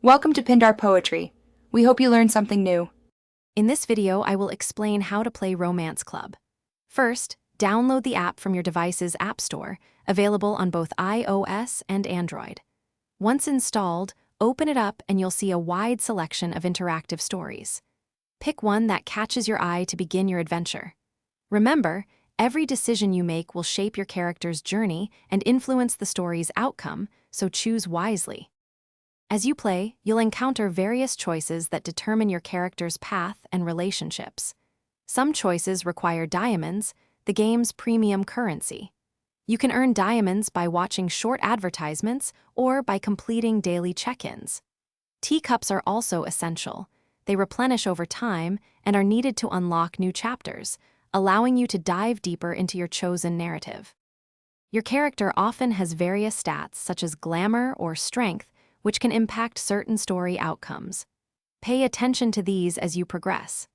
Welcome to Pindar Poetry. We hope you learned something new. In this video, I will explain how to play Romance Club. First, download the app from your device's App Store, available on both iOS and Android. Once installed, open it up and you'll see a wide selection of interactive stories. Pick one that catches your eye to begin your adventure. Remember, every decision you make will shape your character's journey and influence the story's outcome, so choose wisely. As you play, you'll encounter various choices that determine your character's path and relationships. Some choices require diamonds, the game's premium currency. You can earn diamonds by watching short advertisements or by completing daily check-ins. Teacups are also essential. They replenish over time and are needed to unlock new chapters, allowing you to dive deeper into your chosen narrative. Your character often has various stats such as glamour or strength, which can impact certain story outcomes. Pay attention to these as you progress.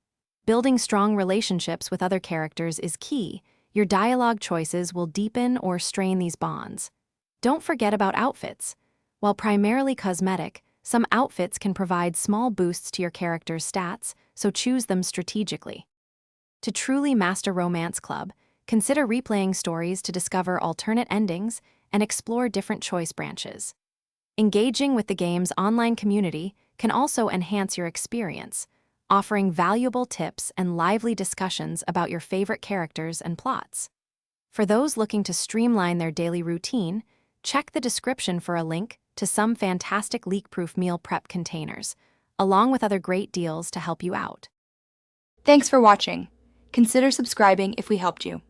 Building strong relationships with other characters is key. Your dialogue choices will deepen or strain these bonds. Don't forget about outfits. While primarily cosmetic, some outfits can provide small boosts to your character's stats, so choose them strategically. To truly master Romance Club, consider replaying stories to discover alternate endings and explore different choice branches. Engaging with the game's online community can also enhance your experience, offering valuable tips and lively discussions about your favorite characters and plots. For those looking to streamline their daily routine, check the description for a link to some fantastic leak-proof meal prep containers, along with other great deals to help you out. Thanks for watching. Consider subscribing if we helped you.